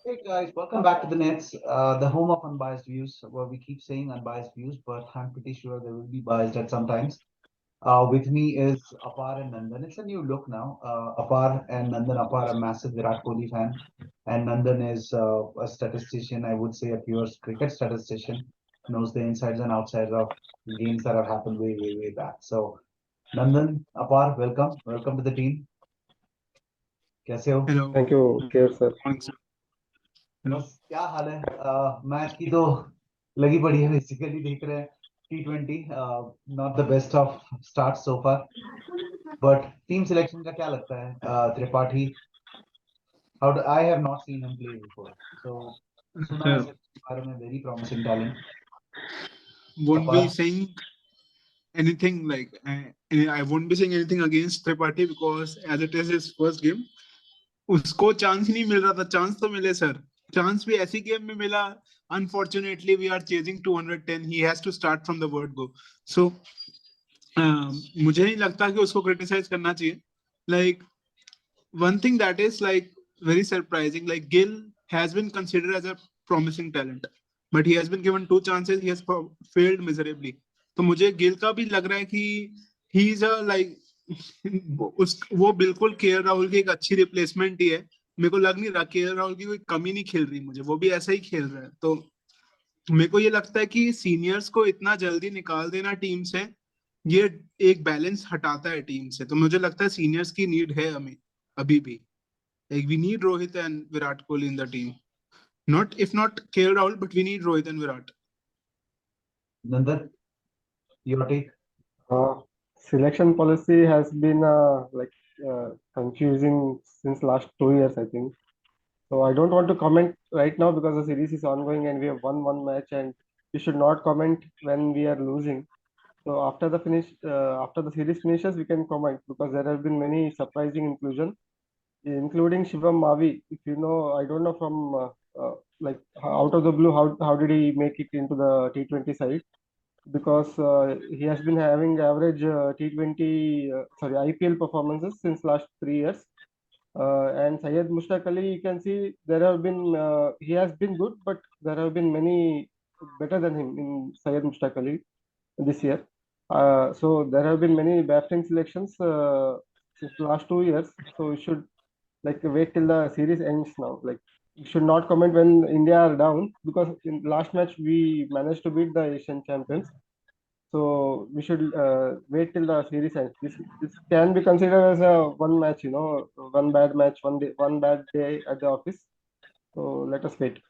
Hey guys, welcome back to the Nets, the home of unbiased views. Well, we keep saying unbiased views, but I'm pretty sure they will be biased at some times. With me is Apar and Nandan. It's a new look now. Apar and Nandan. Apar, a massive Virat Kohli fan, and Nandan is a statistician. I would say a pure cricket statistician, knows the insides and outsides of games that have happened way, way, way back. So, Nandan, Apar, welcome to the team. कैसे हो? Hello. Thank you, Care sir. Morning, sir. Hello. बस क्या हाल है? Match की तो लगी पड़ी है, बेसिकली देख रहे हैं T20, not the best of start so far, but team selection का क्या लगता है? Tripathi, how do I have not seen him play before, so सुना है Sir, सर के बारे में, very promising talent. won't be अपार, saying anything like I won't be saying anything against Tripathi because as it is his first game, उसको chance ही नहीं मिल रहा था. चांस तो मिले सर. चांस भी ऐसी गेम में मिला. Unfortunately, we are chasing 210. He has to start from the word go. So मुझे नहीं लगता कि उसको क्रिटिसाइज करना चाहिए. Like one thing that is like very surprising, like Gill has been considered as a promising talent, but he has been given two chances. He has failed miserably. तो मुझे गिल का भी लग रहा है कि ही इज अ लाइक उस वो बिल्कुल केएल राहुल की एक अच्छी रिप्लेसमेंट ही है. मेरे को लग नहीं रहा केएल राहुल की कोई कमी नहीं खेल रही मुझे. वो भी ऐसा ही खेल रहा है. तो मेरे को ये लगता है कि सीनियर्स को इतना जल्दी निकाल देना टीम से ये एक बैलेंस हटाता है टीम से. तो मुझे लगता है सीनियर्स की नीड है हमें अभी भी. Like we need Rohit and Virat Kohli in the team. Not if not KL Rahul, but we need Rohit and Virat. Nandan, your take. Uh, Selection policy has been confusing since last 2 years, I think. So I don't want to comment right now because the series is ongoing and we have won one match, and we should not comment when we are losing. So after the series finishes, we can comment because there have been many surprising inclusion, including Shivam Mavi. If you know, I don't know from out of the blue, how did he make it into the T20 side? Because he has been having average IPL performances since last 3 years. And Syed Mushtaq Ali, you can see there have been he has been good, but there have been many better than him in Syed Mushtaq Ali this year. So there have been many batting selections since last 2 years. So we should wait till the series ends now. Like we should not comment when India are down because in last match we managed to beat the Asian champions. So we should wait till the series ends. This can be considered as a one match, one bad match, one bad day at the office. So let us wait.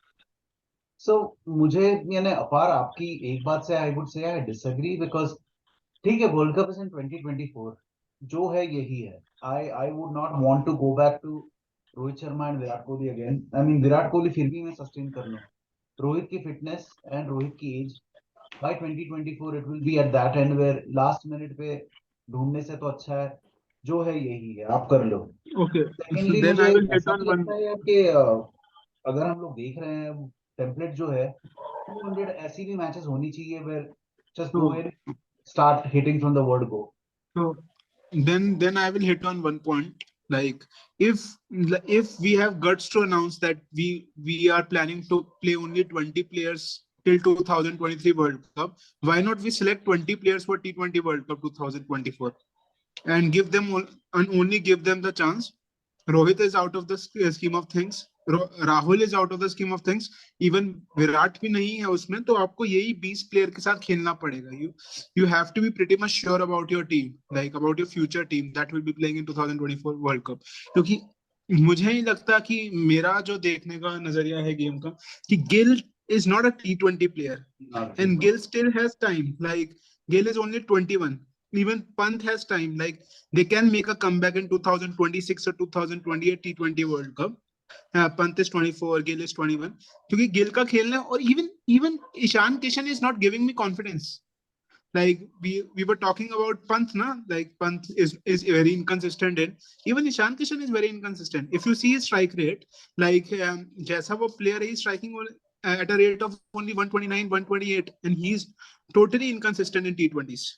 सो मुझे यानी अपार, आपकी एक बात से I would say I disagree, because ठीक है, world cup is in 2024, जो है यही है. I would not want to go back to Rohit Sharma and Virat Kohli again. I mean Virat Kohli फिर भी मैं सस्टेन कर लूं. रोहित की फिटनेस एंड रोहित की age, by 2024 it will be at that end where last minute पे ढूंढने से तो अच्छा है जो है यही है, आप कर लो. Okay, so सेकेंडली then मुझे I will hit ऐसा भी on लगता one. है यार कि अगर हम लोग देख रहे हैं टेम्पलेट जो है, 200 ऐसी भी मैचेस होनी चाहिए where just go So in, start hitting from the word go. so then I will hit on one point. Like if if we have guts to announce that we are planning to play only 20 players till 2023 World Cup, why not we select 20 players for T20 World Cup 2024 and give them and only give them the chance. Rohit is out of the scheme of things. Rahul is out of the scheme of things. Even Virat भी नहीं है उसमें. तो आपको यही 20 player के साथ खेलना पड़ेगा. You have to be pretty much sure about your team, like about your future team that will be playing in 2024 World Cup. क्योंकि मुझे नहीं लगता कि मेरा जो देखने का नजरिया है गेम का कि Gill is not a T20 player and Gill still has time. Like Gill is only 21. Even Pant has time. Like they can make a comeback in 2026 or 2028 T20 World Cup. Pant is 24, Gill is 21. क्योंकि गिल का खेलना है. और even Ishan Kishan is not giving me confidence. Like we were talking about Pant, na? Like Pant is very inconsistent. In even Ishan Kishan is very inconsistent. If you see his strike rate, like जैसा वो player is striking at a rate of only 129, 128, and he's totally inconsistent in T20s.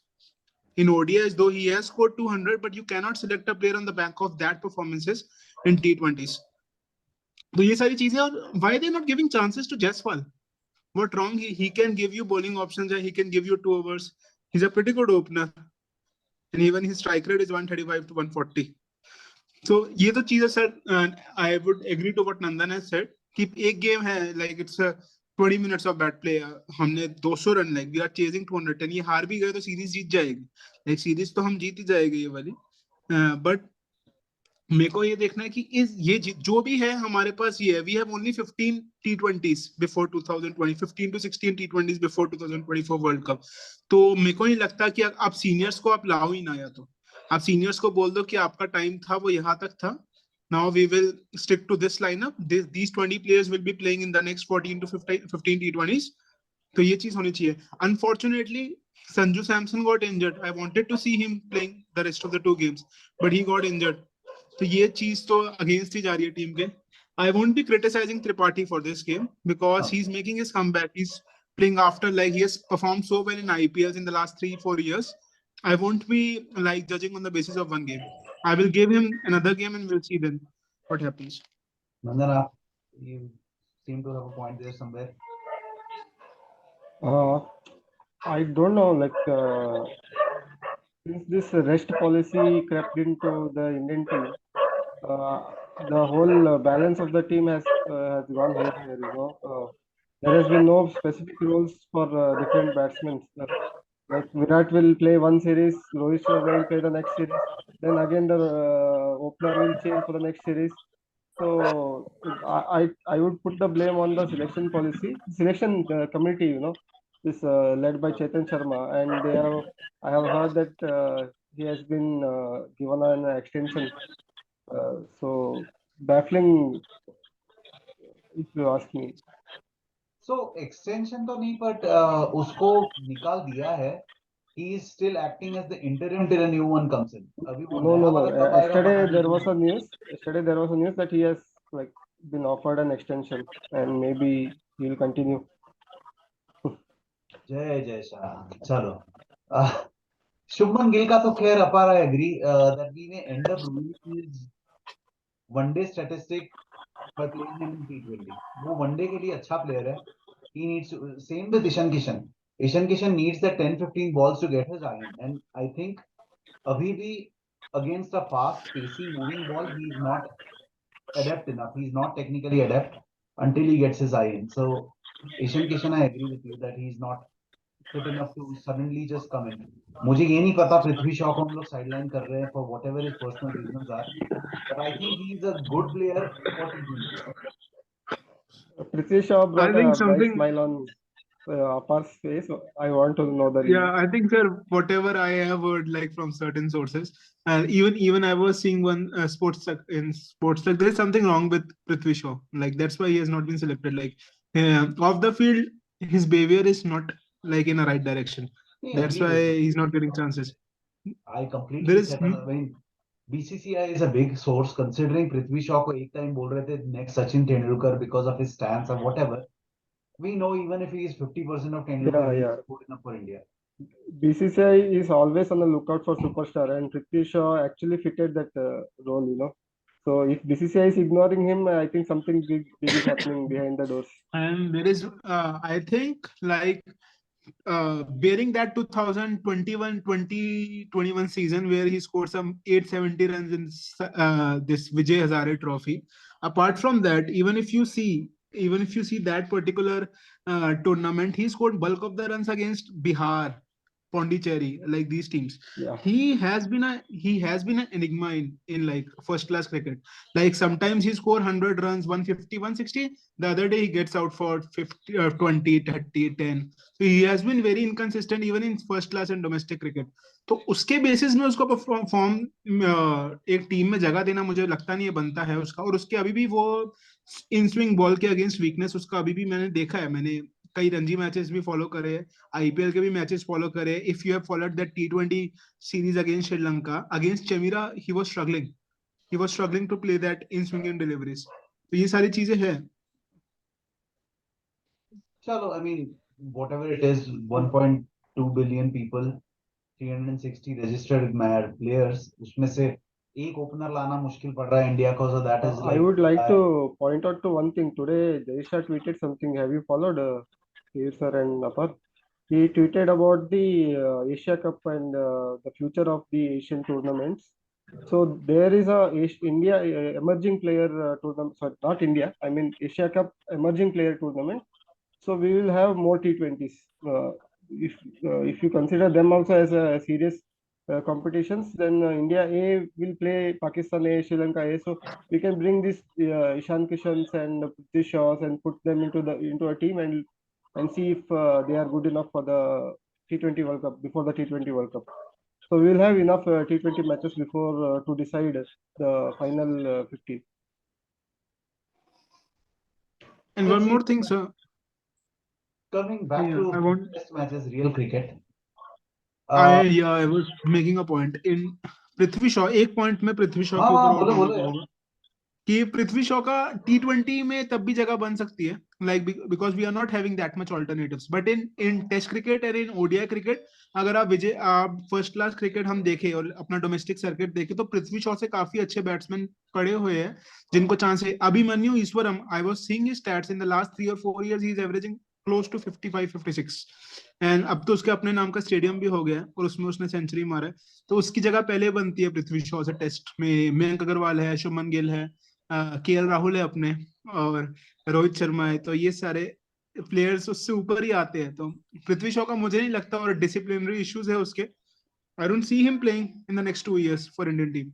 In ODIs, though he has scored 200, but you cannot select a player on the back of that performances in T20s. तो ये सारी चीजें, और why they not giving chances to Jaiswal? What wrong? He can give you bowling options, and he can give you 2 overs. He's a pretty good opener, and even his strike rate is 135 to 140. So ये तो चीजें sir, I would agree to what Nandan has said कि एक game है, like it's a 20 minutes of bat play, हमने 200 run, like we are chasing 210, ये हार भी गए तो सीरीज जीत जाएगी, like सीरीज तो हम जीत ही जाएंगे ये वाली, बट मेरे को ये देखना है कि जो भी है हमारे पास, ये है, we have only 15 T20s before 2020, 15 to 16 T20s before 2024 world cup. तो मेरे को नहीं लगता कि आप सीनियर्स को आप लाओ ही ना, या तो आप सीनियर्स को बोल दो कि आपका टाइम था वो यहाँ तक था, now we will stick to this lineup, these 20 players will be playing in the next 14 to 15 T20s। तो ये चीज होनी चाहिए। Unfortunately Sanju Samson got injured, I wanted to see him playing the rest of the 2 games, but he got injured. तो ये चीज तो against ही जा रही है टीम के। I won't be criticizing Tripathi for this game because he's making his comeback. He's playing after, like, he has performed so well in IPLs in the last 3-4 years. I won't be like judging on the basis of one game. I will give him another game and we'll see then what happens. Nandana, you seem to have a point there somewhere. I don't know, like since this rest policy crept into the Indian team, uh, the whole balance of the team has gone haywire. There has been no specific rules for different batsmen. Like Virat will play one series, Rohit Sharma will play the next series, then again the opener will change for the next series. So I would put the blame on the selection policy, selection committee. This led by Chetan Sharma, and I have heard that he has been given an extension. So baffling, if you ask me. So extension तो नहीं, but उसको निकाल दिया है. He is still acting as the interim till a new one comes in. अभी वो No, नया no, no. वाला कब आएगा Yesterday पता there नहीं was मुझे. a news. Yesterday there was a news that he has like been offered an extension, and maybe he will continue. जय जय शाह. चलो. शुभमन गिल का तो खैर अपार I agree that we may end up ruining his one-day statistic by playing him in T20. वो one day के लिए अच्छा प्लेयर है. He needs to, same with Ishan Kishan. Ishan Kishan needs that 10-15 balls to get his iron, and I think अभी भी against a fast, pacey, moving ball, he is not adept enough. He's not technically adept until he gets his eye in. So Ishan Kishan, I agree with you that he's not fit enough to suddenly just come in. मुझे ये नहीं पता पृथ्वी शॉ को हम लोग sideline कर रहे हैं for whatever his personal reasons are, but I think he's a good player for T20. Prithvi Shaw I brought think a bright something, smile on Apar's face. I want to know the yeah, reason. I think, sir, whatever I have heard, like from certain sources, and even I was seeing one sports tech, there is something wrong with Prithvi Shaw. Like that's why he has not been selected. Like off the field, his behavior is not like in a right direction. Yeah, That's agreed why with you. he's not getting chances. I There completely is set on. I mean, BCCI is a big source considering Prithvi Shaw को एक time बोल रहे थे next Sachin Tendulkar because of his stance or whatever. We know even if he is 50% of Tendulkar, Yeah, he is yeah. good enough for India. BCCI is always on the lookout for superstar, and Prithvi Shaw actually fitted that role. So if BCCI is ignoring him, I think something big is happening behind the doors. and there is I think like bearing that 2021-2021 season where he scored some 870 runs in this Vijay Hazare Trophy. Apart from that, even if you see that particular tournament, he scored bulk of the runs against Bihar, Pondicherry, like these teams. Yeah. He has been an enigma in like first class cricket. Like sometimes he score 100 runs, 150, 160. The other day he gets out for 50 or 20, 30, 10. So he has been very inconsistent even in first class and domestic cricket. तो उसके basis में उसको form एक team में जगह देना मुझे लगता नहीं है बनता है उसका। और उसके अभी भी वो इन स्विंग बॉल के अगेंस्ट वीकनेस उसका अभी भी मैंने देखा है। मैंने कई रणजी मैचेस भी फॉलो करे, आईपीएल के भी मैचेस फॉलो करे। If you have followed that T20 series against Sri Lanka, against Chameera, he was struggling to play that in swing and deliveries. तो ये सारी चीजें हैं। Chalo, I mean, whatever it is, 1.2 billion people, 360 registered players, उसमें से एक opener लाना मुश्किल पड़ रहा है इंडिया को, so that is I like would like to point out to one thing. Today, Jaisha tweeted something. Have you followed here, sir and Apar? He tweeted about the Asia Cup and the future of the Asian tournaments. So there is a India emerging player tournament. Sorry, not India. I mean Asia Cup emerging player tournament. So we will have more T20s. If you consider them also as a serious competitions, then India A will play Pakistan A, Sri Lanka A. So we can bring this Ishan Kishans and Prithvi Shaws and put them into a team and see if they are good enough for the T20 World Cup before the T20 World Cup. So we will have enough T20 matches before to decide the final 15. And one more thing, sir. coming back Yeah, to I want. test matches, real cricket. I was making a point in Prithvi Shaw. एक point में पृथ्वी शॉ हाँ के ऊपर हाँ, और बोलो बोलना बोलो यार. चाहूंगा कि पृथ्वी शॉ का T20 में तब भी जगह बन सकती है, like because we are not having that much alternatives. But in test cricket और इन ओडीआई क्रिकेट, अगर आप फर्स्ट क्लास क्रिकेट हम देखें और अपना डोमेस्टिक सर्किट देखें, तो पृथ्वी शॉ से काफी अच्छे बैट्समैन पड़े हुए हैं जिनको चांस है. Abhimanyu Easwaran, I was seeing his stats in the last 3 or 4 years, he is averaging close to 55-56. And अब तो उसके अपने नाम का स्टेडियम भी हो गया है और उसमें उसने सेंचुरी मारा है. तो उसकी जगह पहले बनती है पृथ्वी शॉ से टेस्ट में. मयंक अग्रवाल है, शुभमन गिल है, केएल राहुल है अपने, और रोहित शर्मा है. तो ये सारे प्लेयर्स उससे ऊपर ही आते हैं. तो पृथ्वी शॉ का मुझे नहीं लगता, और डिसिप्लिनरी इश्यूज है उसके. I don't see him playing in the next 2 years for Indian team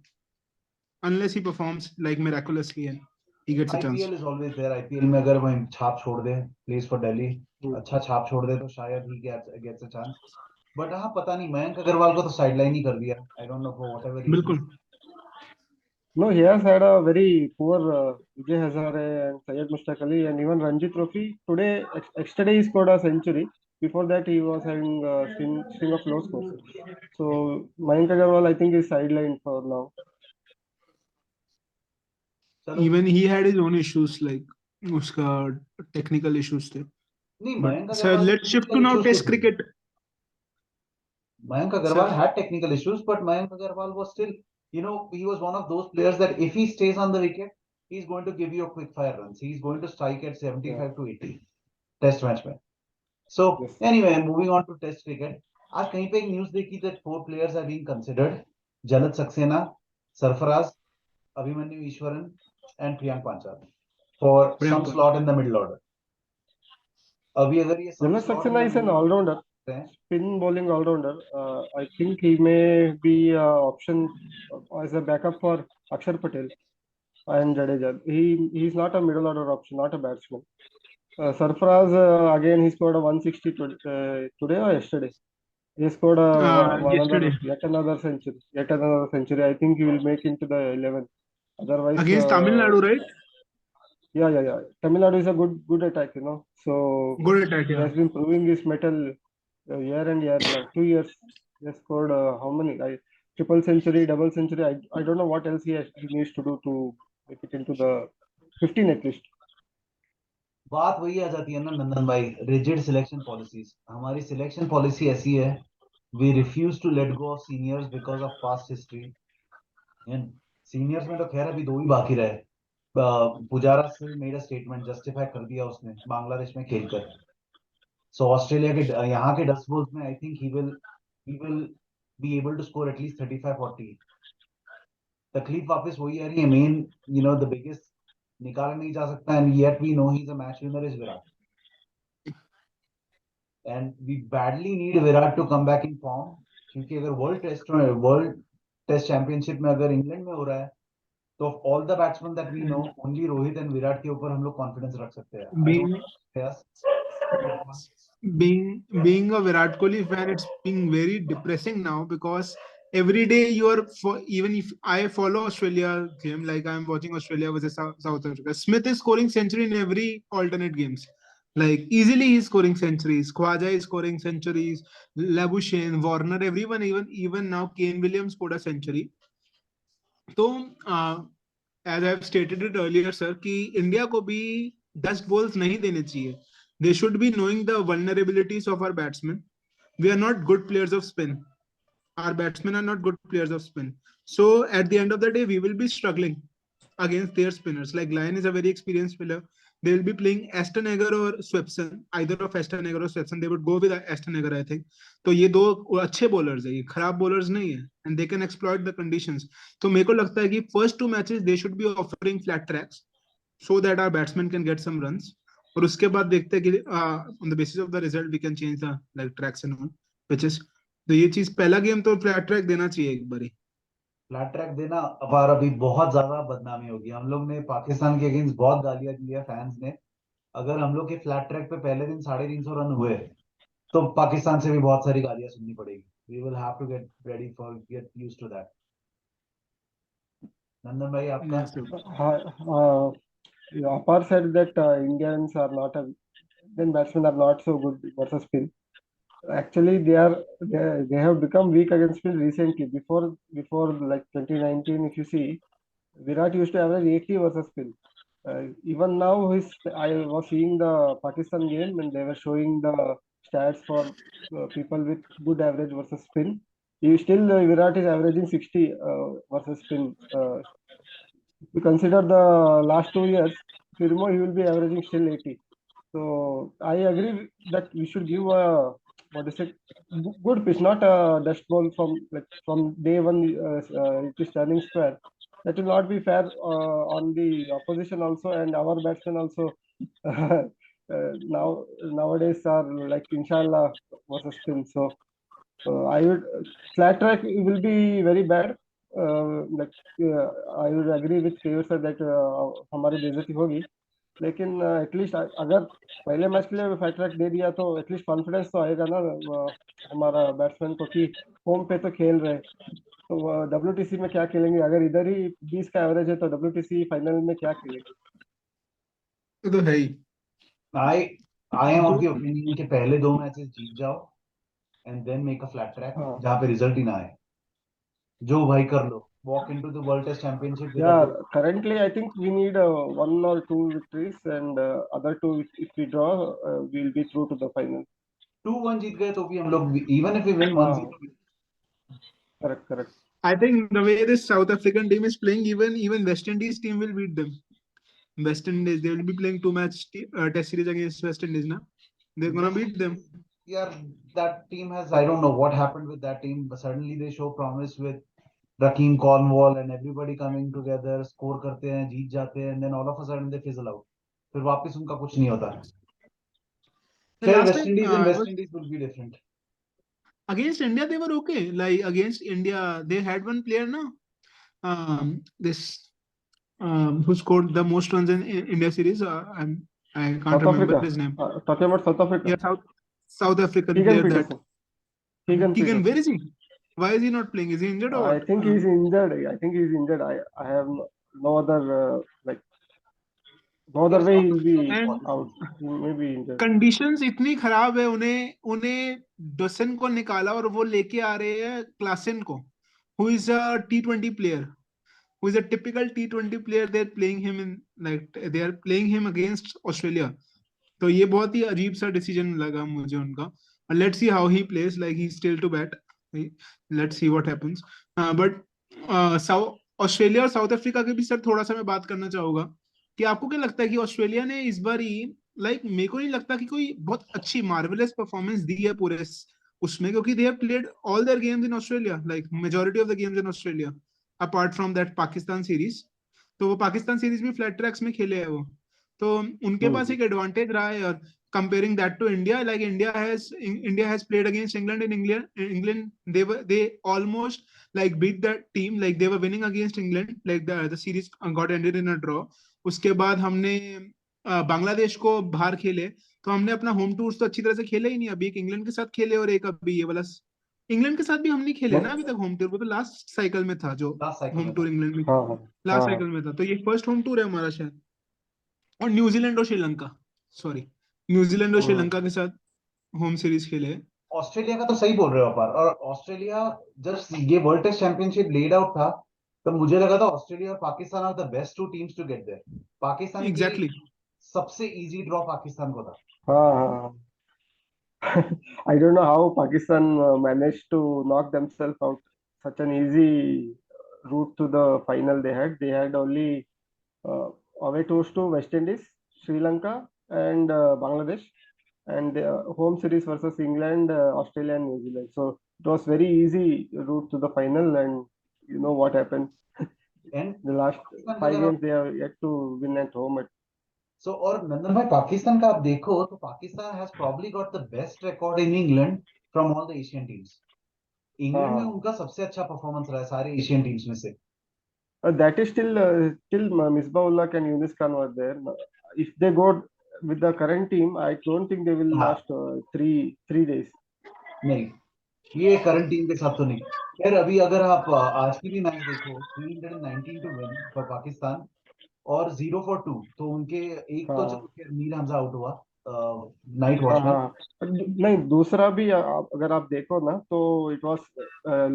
unless he performs like miraculously and he gets a chance. IPL is always there. IPL में अगर वो छाप छोड़ दे, प्लेज फॉर दिल्ली, अच्छा छाप छोड़ दे, तो शायद he gets a chance. But हाँ, पता नहीं, मयंक अग्रवाल को तो साइडलाइन ही कर दिया. I don't know for whatever reason. बिल्कुल. No, he has had a very poor Vijay Hazare and Syed Mushtaq Ali and even Ranji Trophy. Yesterday he scored a century. Before that, he was having a string of low scores. So Mayank Agarwal, I think, is sidelined for now. चलो. Even he had his own issues, like उसका technical issues थे. नहीं, But Mayank sir, Agarwal let's shift to technical now issues तो test थे. cricket. Mayank Sir, Agarwal had technical issues, but Mayank Agarwal was still, he was one of those players that if he stays on the wicket, he's going to give you a quick fire runs. He's going to strike at 75 to 80 test match में. So Yes. anyway, moving on to test cricket. आज कहीं पे एक news देखी that 4 players are being considered: Janat Saxena, Sarfaraz, Abhimanyu Ishwaran, and Priyank Panchal for some Priyanka. slot in the middle order. अभी अगर ये some Janat slot in Saxena the is an middle all-rounder, order, spin bowling all-rounder. I think he may be an option as a backup for Akshar Patel and Jadeja. He's not a middle order option, not a batsman. Sarfaraz, again, he scored a 160 today or yesterday. He scored Yesterday yet another century. Yet another century. I think he will make into the 11. Otherwise, against Tamil Nadu, right? yeah. Tamil Nadu is a good attack, So Good attack, he yeah. has been proving his mettle year and year now. 2 years, he has scored how many? Triple century, double century. I don't know what else he needs to do to make it into the 15 at least. बात वही आ जाती है ना नंदन भाई, rigid selection policies. हमारी selection policy ऐसी है, we refuse to let go of seniors because of past history. Seniors में तो खैर अभी 2 ही बाकी रहे. पुजारा से मेड अ स्टेटमेंट, जस्टिफाई कर दिया उसने बांग्लादेश में खेलकर. सो ऑस्ट्रेलिया के यहाँ के 10 बॉल्स में I think he will be able to score at least 35-40. तकलीफ वापस वही आ रही है. मेन द बिगेस्ट निकाला नहीं जा सकता, and yet we know he is a match winner, is Virat. And we badly need Virat to come back in form, क्योंकि अगर वर्ल्ड टेस्ट चैंपियनशिप में अगर इंग्लैंड में हो रहा है, तो all the batsman that we know, only Rohit and Virat के ऊपर हम लोग कॉन्फिडेंस रख सकते हैं. I Being don't. being a Virat Kohli fan, it's being very depressing now, because every day even if I follow Australia game, like I'm watching Australia versus South Africa, Smith is scoring century in every alternate games. Like easily he's scoring centuries. Khwaja is scoring centuries. Labuschagne, Warner, everyone, even now Kane Williams scored a century. So as I've stated it earlier, sir, कि India को भी 10 balls नहीं देने चाहिए. They should be knowing the vulnerabilities of our batsmen. We are not good players of spin. our batsmen are not good players of spin. So at the end of the day, we will be struggling against their spinners. Like Lion is a very experienced spinner. They will be playing Aston Agar or Swepson, either of Aston Agar or Swepson. They would go with Aston Agar, I think. तो ये दो अच्छे bowlers है, ये खराब bowlers नहीं है, and they can exploit the conditions. तो मेरे को लगता है कि first two matches they should be offering flat tracks so that our batsmen can get some runs. और उसके बाद देखते हैं कि on the basis of the result we can change the like tracks and all pitches. तो ये चीज पहला गेम तो फ्लैट ट्रैक देना चाहिए एक बारी. फ्लैट ट्रैक देना अपार अभी बहुत ज्यादा बदनामी होगी. हम लोग ने पाकिस्तान के अगेंस्ट बहुत गालियां दी है फैंस ने. अगर हम लोग के फ्लैट ट्रैक पे पहले दिन 350 रन हुए तो पाकिस्तान से भी बहुत सारी गालियां सुननी पड़ेगी. We will have to get ready for get used to that. Nandan भाई आपका. Yes, sir. Apart said that Indians are not a Indian batsmen are not so good versus spin. Actually, they have become weak against spin recently. Before like 2019, if you see, Virat used to average 80 versus spin. Even now, I was seeing the Pakistan game and they were showing the stats for people with good average versus spin. Virat is averaging 60 versus spin. If you consider the last 2 years, if you remove, he will be averaging still 80. So I agree that we should give a what is it good pitch, not a dust ball from day one. It is turning square. That will not be fair on the opposition also, and our batsmen also. Nowadays are like inshallah versus spin. So I would flat track will be very bad. I would agree with KO sir that हमारी बेइज्जती होगी. लेकिन at least अगर पहले match के लिए flat track दे दिया तो एटलीस्ट कॉन्फिडेंस तो आएगा ना हमारा बैट्समैन को कि होम पे तो खेल रहे. तो डब्ल्यूटीसी में क्या खेलेंगे? अगर इधर ही 20 का एवरेज है तो डब्ल्यूटीसी फाइनल में क्या खेलेंगे? तो है ही. I am of the opinion कि पहले दो मैचेस जीत जाओ and then make a flat track जहां पे रिजल्ट ही ना आए. जो भाई कर लो. Walk into the World Test Championship with a Yeah, good. currently I think we need 1 or 2 victories and other two if we draw, we'll be through to the final. 2-1 जीत गए तो भी हम लोग even if we win 1-0. Correct. I think the way this South African team is playing, even West Indies team will beat them. West Indies, they will be playing 2-match test series against West Indies now. They're gonna beat them. Yeah, that team has, I don't know what happened with that team, but suddenly they show promise with Rakeem Cornwall and everybody coming together, score करते हैं, जीत जाते हैं, and then all of a sudden they fizzle out. फिर वापस उनका कुछ नहीं होता. खैर Last West time Indies and West Indies will be different. against India they were okay. Like against India, they had one player now. This who scored the most runs in India series. I can't South remember Africa. his name. Talking about South Africa. Yeah, South African Keegan player Peterson. that Keegan Keegan. Peterson. Where is he? Why is he not playing? Is he injured or I what? think he's injured. I have no other no other way he'll be And out. He may be injured. Conditions इतनी खराब है. उन्हें डसन को निकाला और वो लेके आ रहे हैं क्लासन को, who is a T20 player, who is a typical T20 player. They're playing him in like they are playing him against Australia. तो ये बहुत ही अजीब सा डिसीजन लगा मुझे उनका. Let's see how he plays. Like he still to bat. Let's see what happens. But Australia और South Africa के भी सर थोड़ा सा मैं बात करना चाहूंगा कि आपको क्या लगता है कि ऑस्ट्रेलिया ने इस बार ही लाइक मेरे को नहीं लगता कि कोई बहुत अच्छी मार्वेलस परफॉर्मेंस दी है पूरे उसमें, क्योंकि they have played all their games in Australia, like majority of the games in Australia apart from that Pakistan series. तो वो पाकिस्तान सीरीज भी फ्लैट ट्रैक्स में खेले हैं वो. तो उनके पास एक एडवांटेज रहा है. और comparing that to India, like India has played against England in England. They almost like beat that team. Like they were winning against England. Like the series got ended in a draw. उसके बाद हमने बांग्लादेश को बाहर खेले. तो हमने अपना home tours तो अच्छी तरह से खेले ही नहीं. अभी एक इंग्लैंड के साथ खेले और एक अभी ये वाला इंग्लैंड के साथ भी हम नहीं खेले ना अभी तक होम टूर. वो तो लास्ट साइकिल में था जो होम टूर इंग्लैंड में लास्ट साइकिल में था. तो ये फर्स्ट होम टूर है हमारा शायद. और न्यूजीलैंड और श्रीलंका, सॉरी न्यूजीलैंड और श्रीलंका के साथ होम सीरीज खेले. ऑस्ट्रेलिया का तो सही बोल रहे हो अपार. और ऑस्ट्रेलिया जब ये world test championship laid out था तब मुझे लगा था ऑस्ट्रेलिया और Pakistan are the best 2 teams to get there. Pakistan exactly सबसे इजी ड्रॉ पाकिस्तान को था. हाँ. I don't know how Pakistan managed to knock themselves out. Such an easy route to the final they had. They had only uh, away tours to West Indies, Sri Lanka, and Bangladesh, and home series versus England, Australia, and New Zealand. So it was very easy route to the final, and you know what happened. And The last Pakistan का 5 अगर games they have yet to win at home. सो और नंदन भाई पाकिस्तान का आप देखो तो Pakistan has probably got the best record in England from all the Asian teams England में Uh, उनका सबसे अच्छा परफॉर्मेंस रहा है सारे एशियन टीम्स में से that is still Misbah-ul-Haq and Yunus Khan were there. If they go with the current team, I don't think they will हाँ last 3 days. नहीं ये करंट टीम के साथ तो नहीं खैर अभी अगर आप आज की भी मैच देखो 319 टू विन फॉर पाकिस्तान और 0 फॉर 2 तो उनके एक तो हाँ चलो खैर मीर हमजा आउट हुआ नाइट हाँ वॉचमैन हाँ नहीं दूसरा भी अगर आप देखो ना तो it was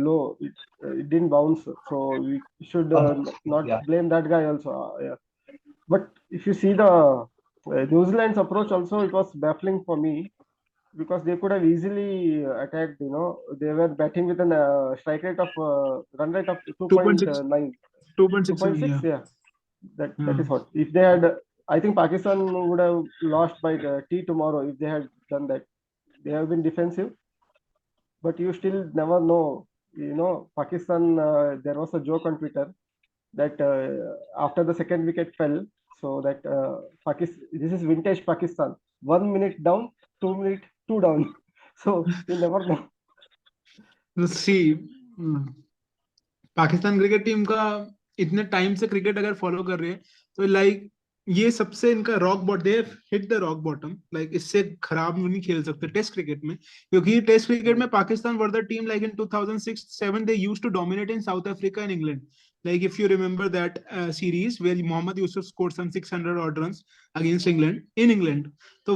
low it didn't bounce so we should not या blame that guy also but if you see the New Zealand's approach also it was baffling for me because they could have easily attacked. They were batting with a strike rate of run rate of 2.6, 2.9, 2.67, 2.6. yeah. Yeah, that Yeah. is what. If they had, I think Pakistan would have lost by the T tomorrow if they had done that. They have been defensive, but you still never know. Pakistan. There was a joke on Twitter that after the second wicket fell, so that Pakistan. This is vintage Pakistan. 1 minute down, 2 minute, two down. So you never know. See Pakistan cricket team का इतने time से cricket अगर follow कर रहे हैं तो like ये सबसे इनका rock bottom, they hit the rock bottom, like इससे खराब नहीं खेल सकते टेस्ट क्रिकेट में, क्योंकि टेस्ट क्रिकेट में Pakistan were the team like in 2006-7 they used to dominate in South Africa and England, like if you remember that series where Mohammad Yusuf scored some 600 odd runs against England in England, तो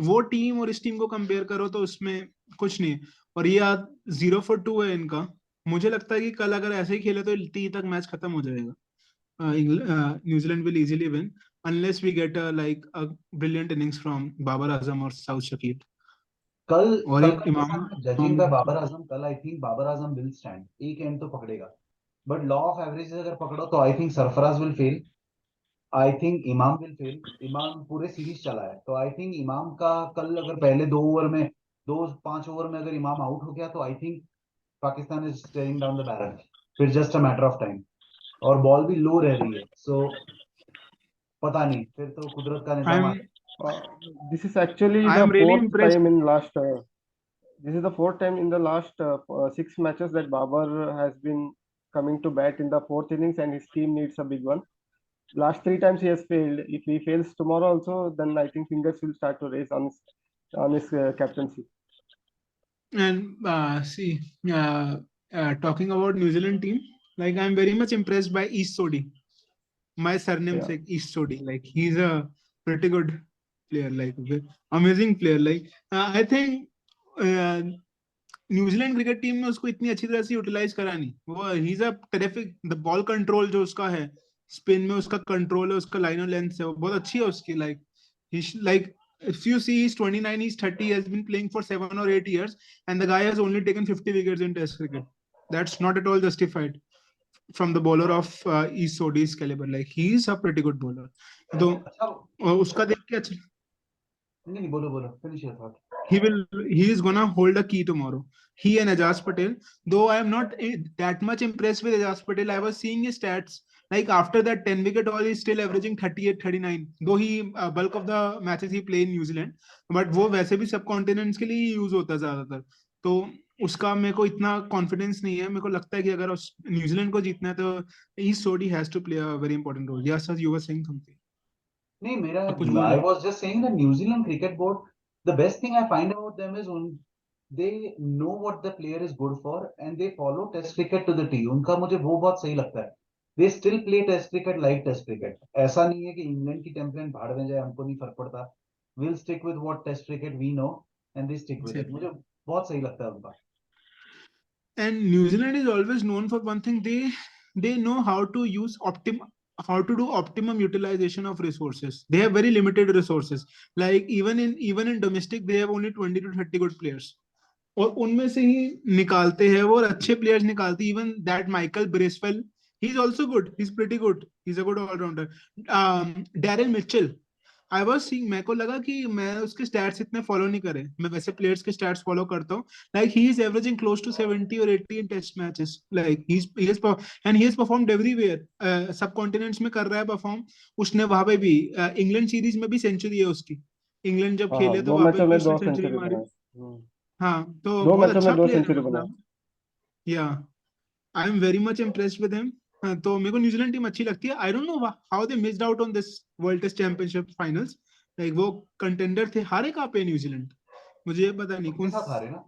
वो team और इस team को compare करो तो उसमें कुछ नहीं। और ये आज 0 for 2 है इनका। मुझे लगता है कि कल अगर ऐसे ही खेले तो टी तक मैच खत्म हो जाएगा। New Zealand will easily win unless we get a brilliant innings from Babar Azam or Saud Shakib कल और कल एक का इमाम। जैसा जजिंग बाय बाबर आजम कल I think Babar Azam will stand एक एंड तो पकड़ेगा बट लॉ ऑफ एवरेजेस अगर पकड़ो तो I think Sarfaraz will fail I think Imam will fail Imam पूरे सीरीज चला है तो आई थिंक इमाम का कल अगर पहले 2 ओवर में 5 ओवर में अगर इमाम आउट हो गया तो I think Pakistan is staring down the barrel फिर just a matter of time और बॉल भी लो रह रही है सो पता नहीं फिर तो कुदरत का आई निजाम एम आ Uh, this is actually I the am really fourth impressed. time in last. This is the fourth time in the last 6 matches that Babar has been coming to bat in the fourth innings, and his team needs a big one. Last 3 times he has failed. If he fails tomorrow also, then I think fingers will start to raise on his captaincy. And see, talking about New Zealand team, like I'm very much impressed by East Sodi. My surname Yeah. is East Sodi. Like he's a pretty good player, like amazing player. Like I think New Zealand cricket team में उसको इतनी अच्छी तरह से utilise करा नहीं। वो ही is a terrific, the ball control जो उसका है, स्पिन में उसका कंट्रोल है, उसका लाइन ऑफ लेंथ है, वो बहुत अच्छी है उसकी। Like if you see he's 29, he's 30, he has been playing for 7 or 8 years and the guy has only taken 50 wickets in test cricket. That's not at all justified from the bowler of East Sodi's caliber. Like he's a pretty good bowler. तो अच्छा उसका देख के अच्छा, नहीं नहीं बोलो बोलो finish your thought he is gonna hold a key tomorrow. He and Ajaz Patel. Though I am not that much impressed with Ajaz Patel, I was seeing his stats. Like after that 10 wicket haul, he's still averaging 38, 39. Though he bulk of the matches he play in New Zealand, but वो वैसे भी सब continents के लिए use होता है ज्यादातर। तो उसका मेरे को इतना कॉन्फिडेंस नहीं है। मेरे को लगता है कि अगर न्यूजीलैंड को जीतना है तो Ish Sodhi has to play a very important role. Yes sir, you were saying something, नहीं मेरा आप कुछ बोल आई रहे थे। Was just saying the New Zealand cricket board the best thing I find about them is they know what the player is good for and they follow test cricket to the T उनका मुझे वो बहुत सही लगता है they still play test cricket like test cricket ऐसा नहीं है कि इंग्लैंड की टेम्पलेट भाड़ में जाए हमको नहीं फर्क पड़ता we'll stick with what test cricket we know and they stick with it Exactly. मुझे बहुत सही लगता है उनका And New Zealand is always known for one thing. They know how to use how to do optimum utilization of resources. They have very limited resources. Like even in domestic, they have only 20 to 30 good players. और उनमें से ही निकालते हैं वो, और अच्छे players निकालते हैं. Even that Michael Bracewell, he is also good, he is pretty good, he is a good all-rounder. Daryl Mitchell, I was seeing, मेरे को लगा कि मैं उसके स्टैट्स इतने फॉलो नहीं करे. मैं वैसे प्लेयर्स के स्टैट्स फॉलो करता हूँ. Like he is averaging close to 70 और 80 in test matches. Like he is and he has performed everywhere. सब कॉन्टिनेंट्स में कर रहा है परफॉर्म. उसने वहां पे भी इंग्लैंड सीरीज में भी सेंचुरी है उसकी. इंग्लैंड जब हाँ हाँ, खेले तो दो वहां पे मैचों भी में उसने दो सेंचुरी सेंचुरी मारी. बनाए। हाँ, तो दो बहुत मैचों में अच्छा दो प्लेयर है सेंचुरी बनाए। मतलब. Yeah I am very much impressed with him. तो मेरे को न्यूजीलैंड टीम अच्छी लगती है. I don't know how they missed out on this world test championship finals. Like वो कंटेंडर थे, हारे कहाँ पे न्यूजीलैंड, मुझे ये पता नहीं. अपने कौन साथ हारे ना,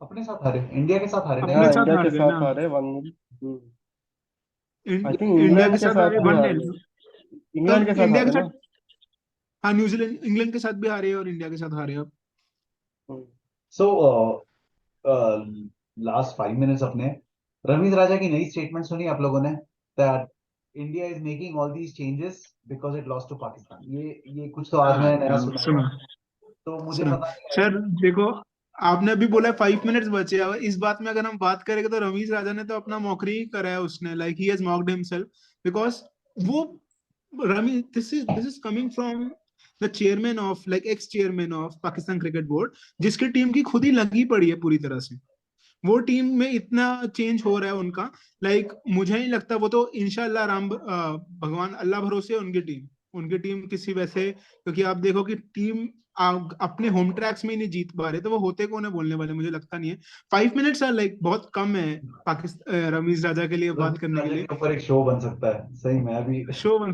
अपने साथ हारे, इंडिया के साथ हारे ना अपने हाँ, इंडिया। साथ इंडिया हार के गए ना. साथ हारे 1-0। आई थिंक इंडिया इंग्लैंड के के साथ हारे साथ भी 1-0. हारे, इंग्लैंड के साथ इंडिया के हारे साथ, ना। हाँ न्यूजीलैंड इंग्लैंड के साथ भी हारे और इंडिया के साथ हारे अब. हम्म। सो लास्ट 5 मिनट्स अपने रमीज राजा की नई स्टेटमेंट सुनी आप लोगों ने, that India is making all these changes because it lost to Pakistan. ये कुछ तो आज मैंने नया सुना था. सुनो तो मुझे सुनो पता नहीं सर, है. देखो, आपने अभी बोला 5 मिनट्स बचे. और इस बात में अगर हम बात करेंगे तो रमीज राजा ने तो अपना मॉकरी ही करा है उसने. Like he has mocked himself because वो Rameez this is coming from the chairman of, like ex chairman of Pakistan cricket board, जिसकी टीम की खुद ही लगी पड़ी है पूरी तरह से. वो टीम में इतना चेंज हो रहा है उनका. लाइक मुझे नहीं लगता वो तो इंशाल्लाह भगवान अल्लाह भरोसे है उनकी टीम किसी वैसे, क्योंकि आप देखो कि टीम अपने होम ट्रैक्स में ही नहीं जीत पा रहे, तो वो होते कौन है बोलने वाले, मुझे लगता नहीं है. 5 मिनट्स आर लाइक बहुत कम है पाकिस्तान रमीज राजा के लिए बात रमीज करने के राजा लिए. के ऊपर एक शो बन सकता है सही में अभी. Show one.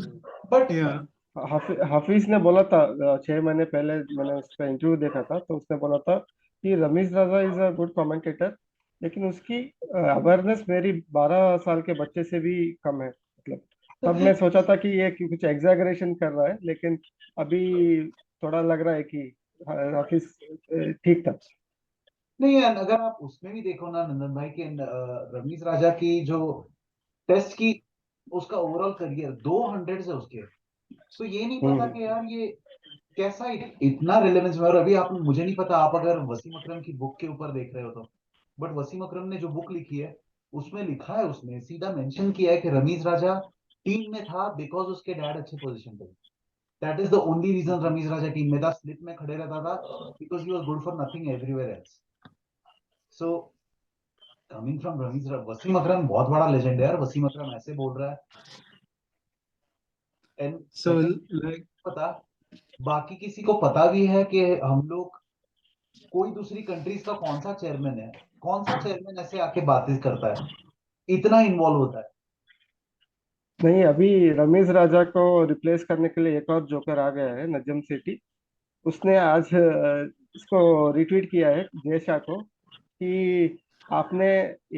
बट या हाफिज ने बोला था 6 महीने पहले, मैंने उसका इंटरव्यू देखा था, तो उसने बोला था कि रमीज राजा इज अ गुड कमेंटेटर, लेकिन उसकी अवेयरनेस मेरी 12 साल के बच्चे से भी कम है। मतलब तब मैं सोचा था कि ये कुछ एग्जैगरेशन कर रहा है, लेकिन अभी थोड़ा लग रहा है कि हाफिज ठीक था। नहीं यार, अगर आप उसमें भी देखो ना नंदन भाई के, रमीज राजा की जो टेस्ट की, उसका ओवरऑल करियर 200 है उसके. तो ये नहीं पता हम्म। कि यार ये कैसा इतना रिलेवेंस में. और अभी आप, मुझे नहीं पता आप अगर वसीम अकरम की बुक के ऊपर देख रहे हो तो, बट वसीम अकरम ने जो बुक लिखी है उसमें लिखा है, उसने सीधा मेंशन किया है कि रमीज राजा टीम में था बिकॉज उसके डैड अच्छे पोजीशन पे. That is the only reason Rameez Raja team में था, स्लिप में खड़े रहता था, because he was good for nothing everywhere else. So coming from Rameez, Wasim Akram बहुत बड़ा लेजेंड है यार. वसीम अकरम ऐसे बोल रहा है. एंड सो सेकंड, लाइक पता, बाकी किसी को पता भी है कि हम लोग, कोई दूसरी कंट्रीज का कौन सा चेयरमैन है, कौन सा चेयरमैन ऐसे आके बातें करता है, इतना इन्वॉल्व होता है. नहीं, अभी रमीज राजा को रिप्लेस करने के लिए एक और जोकर आ गया है, नजम सेठी। उसने आज इसको रिट्वीट किया है जय शाह को कि आपने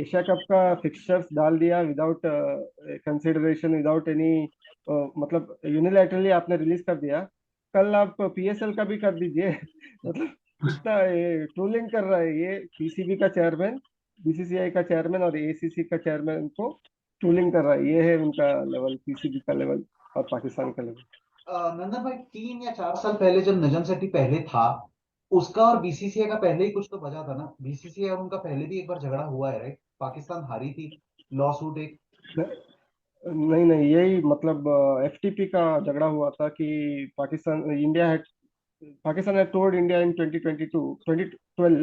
एशिया कप का फिक्सचर्स डाल दिया विदाउट कंसिडरेशन, विदाउट एनी, मतलब यूनिलैटरली आपने रिलीज कर दिया। कल आप पीएसएल का भी कर दीजिए। मतलब इतना ट्रोलिंग कर रहा है ये पीसीबी का चेयरमैन, बीसीसीआई का चेयरमैन और एसीसी का चेयरमैन को ट्रोलिंग कर रहा है। ये है उनका लेवल, पीसीबी का लेवल और पाकिस्तान का लेवल। नंदन भाई 3 या 4 साल पहले जब नजम सेठी पहले था, उसका और बीसीसीआई का पहले ही कुछ तो बजा था ना. बीसीसीआई और उनका पहले भी एक बार झगड़ा हुआ है राइट, पाकिस्तान हारी थी लॉ सूट एक. नहीं नहीं, यही मतलब एफटीपी का झगड़ा हुआ था कि Pakistan had toured India in 2012,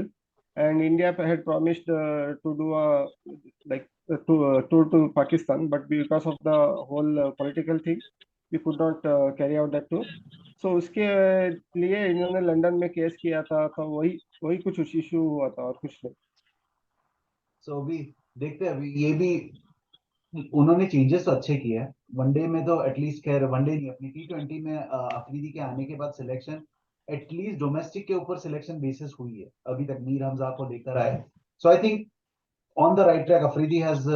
and India had promised to do a tour to Pakistan, but because of the whole political thing, we could not carry out that tour. So उसके लिए इन्होंने London में case किया था, तो वही वही कुछ इशू हुआ था और कुछ नहीं। सो अभी देखते हैं, अभी ये भी उन्होंने चेंजेस तो अच्छे किए हैं. वनडे में तो एटलीस्ट, खैर वनडे नहीं, अपनी T20 में अफरीदी के आने के बाद सिलेक्शन, एटलीस्ट डोमेस्टिक के ऊपर सिलेक्शन बेसिस हुई है अभी तक, मीर हमजा को लेकर आए. So I think on the right track, Afridi has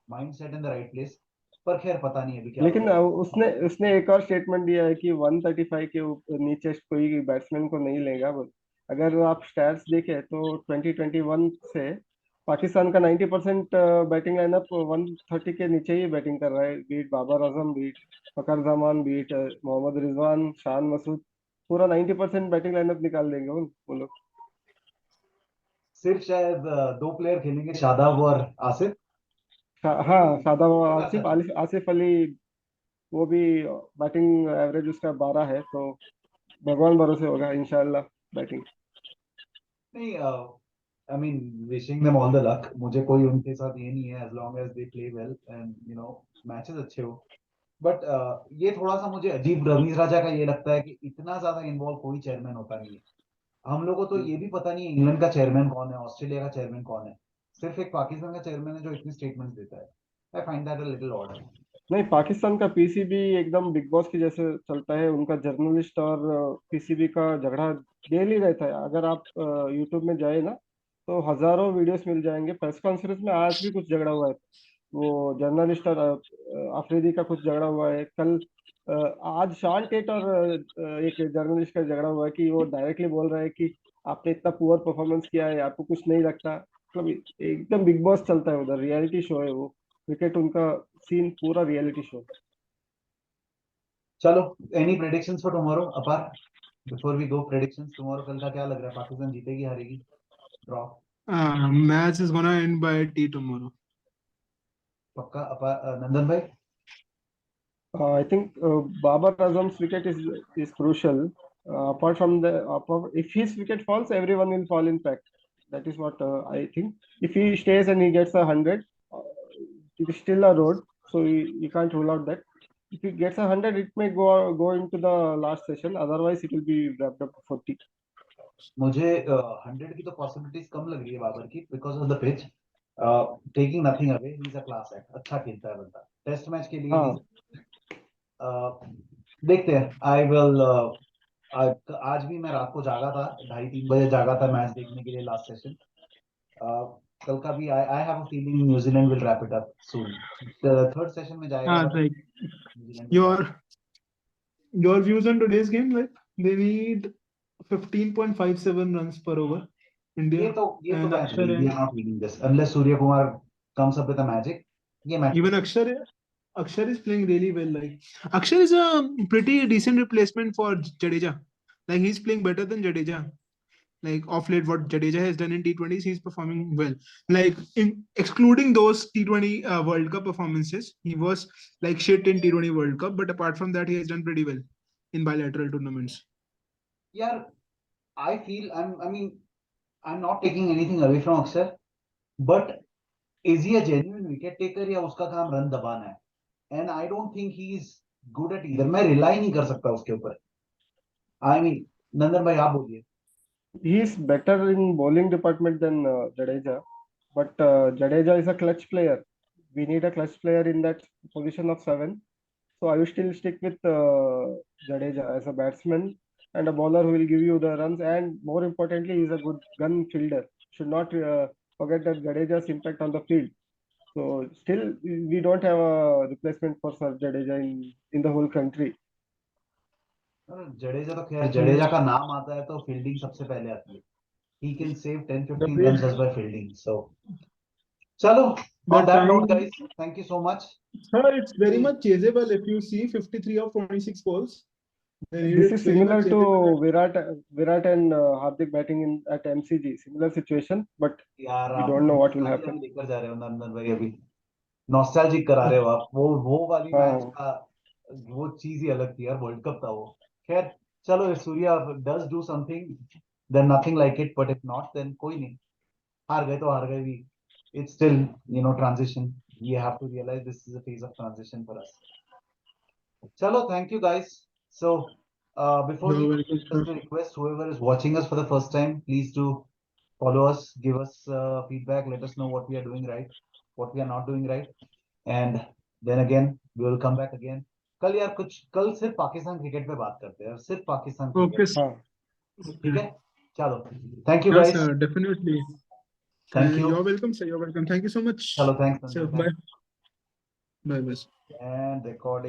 mind set in the right place. पर खैर पता नहीं अभी क्या लेकिन होगा. उसने उसने एक और स्टेटमेंट दिया है कि 135 के नीचे कोई बैट्समैन को नहीं लेगा बोल। अगर आप स्टैट्स देखें तो 2021 से पाकिस्तान का 90% बैटिंग लाइनअप 130 के नीचे ही बैटिंग कर रहा है, beat Babar Azam, beat फकर Zaman, beat Mohammad Rizwan, Shan Masood, पूरा 90% बैटिंग लाइनअप निकाल देंगे वो लोग। सिर्फ शायद दो प्लेयर खेलेंगे, शादाब और आसिफ। हाँ, शादाब और अच्छा, आसिफ अली, वो भी बैटिंग एवरेज उसका 12 है, तो भगवान भरोसे होगा इंशाल्लाह बैटिंग। नहीं, I mean wishing them all the luck. मुझे कोई उनके साथ ये नहीं है, as long as they play well and matches अच्छे हो। बट ये थोड़ा सा मुझे अजीब रमीज राजा का ये लगता है कि इतना ज्यादा इन्वॉल्व कोई चेयरमैन होता नहीं है। हम लोगों को तो ये भी पता नहीं है इंग्लैंड का चेयरमैन कौन है, ऑस्ट्रेलिया का चेयरमैन कौन है। सिर्फ एक पाकिस्तान का चेयरमैन है जो इतनी स्टेटमेंट्स देता है। I find that a little odd. नहीं, पाकिस्तान का पीसीबी एकदम बिग बॉस की जैसे चलता है, उनका जर्नलिस्ट और पीसीबी का झगड़ा डेली रहता है। अगर आप यूट्यूब में जाए ना, तो हजारों वीडियोस मिल जाएंगे। प्रेस कॉन्फ्रेंस में आज भी कुछ झगड़ा हुआ है, वो जर्नलिस्ट और अफरीदी का कुछ झगड़ा हुआ है कल। अ, आज शान टेट और एक जर्नलिस्ट का झगड़ा हुआ है कि वो डायरेक्टली बोल रहा है कि आपने इतना पुअर परफॉर्मेंस किया है, आपको कुछ नहीं लगता। मतलब एकदम बिग बॉस चलता है उधर, रियलिटी शो है वो। क्रिकेट उनका सीन पूरा रियलिटी शो। चलो, एनी प्रेडिक्शंस फॉर टुमारो अपार, before we go? Predictions tomorrow, कल का क्या लग रहा है? पाकिस्तान जीतेगी, हारेगी, draw? Match is gonna end by T tomorrow. पक्का अपार? नंदन भाई? I think Babar Azam's wicket is crucial. Apart from if his wicket falls, everyone will fall in fact. That is what I think. If he stays and he gets 100, it is still a road, so you can't rule out that. If he gets 100, it may go into the last session. Otherwise, it will be wrapped up to 40. मुझे 100 की तो possibilities कम लग रही है बाबर की, because of the pitch. Taking nothing away, he is a class act, अच्छा खेलता है बंदा टेस्ट मैच के लिए। हाँ, देखते हैं। आई विल आज भी मैं रात को जागा था, 2:30-3 बजे जागा था मैच देखने के लिए, लास्ट सेशन। कल का भी I have a feeling New Zealand will wrap it up soon. Third session में जाएगा, but Like New Zealand will wrap. your views on today's game, like they need 15.57 runs per over, ये India, तो ये तो and match Akshar we and are not winning this unless Suryakumar comes up with a magic. ये match even Akshar is playing really well. Like Akshar is a pretty decent replacement for Jadeja. Like he's playing better than Jadeja. Like off late, what Jadeja has done in T20s, he's performing well. Like excluding those T20 World Cup performances, he was like shit in T20 World Cup. But apart from that, he has done pretty well in bilateral tournaments. यार, I feel I mean, I'm not taking anything away from Aksar, but is he a genuine wicket taker या उसका काम run दबाना है? And I don't think he's good at either. मैं rely नहीं कर सकता उसके ऊपर। I mean, नंदन भाई आप बोलिए। he is better in bowling department than Jadeja, but Jadeja is a clutch player. We need a clutch player in that position of 7. So I will still stick with Jadeja as a batsman and a bowler who will give you the runs, and more importantly, he's a good gun fielder. Should not forget that Jadeja's impact on the field. So still, we don't have a replacement for Sir Jadeja in the whole country. Jadeja तो खैर, जडेजा का नाम आता है तो fielding सबसे पहले आती है। He can save 10-15 runs just by fielding. So, चलो, on The that note, time, guys, thank you so much. sir, it's very much chaseable. If you see 53 of 26 balls, then This it's is very similar much to chaseable. Virat and Hardik batting at MCG. Similar situation, but यार we आप don't know what will nostalgia happen. में लेकर जा रहे हो नंदन भाई, अभी nostalgic करा रहे हो आप। वो वाली मैच हाँ, का वो चीज ही अलग थी यार, वर्ल्ड कप था वो। खैर, चलो, if Surya does do something, then nothing like it, but if not, then कोई नहीं। हार गए तो हार गए भी। It's still, transition. We have to realize this is a phase of transition for us. Chalo, thank you guys. So, before we You're go, welcome, just sir. a request, whoever is watching us for the first time, please do follow us, give us feedback, let us know what we are doing right, what we are not doing right, and then again we will come back again. कल सिर्फ Pakistan cricket पे बात करते हैं, सिर्फ Pakistan Okay, cricket. sir. हाँ, ठीक Okay. है, चलो, thank you Yes, guys, sir, definitely. Thank you. You're welcome, sir. You're welcome. Thank you so much. चलो, thanks Sir, Nandan, bye. Thanks. Bye, bye. And recording.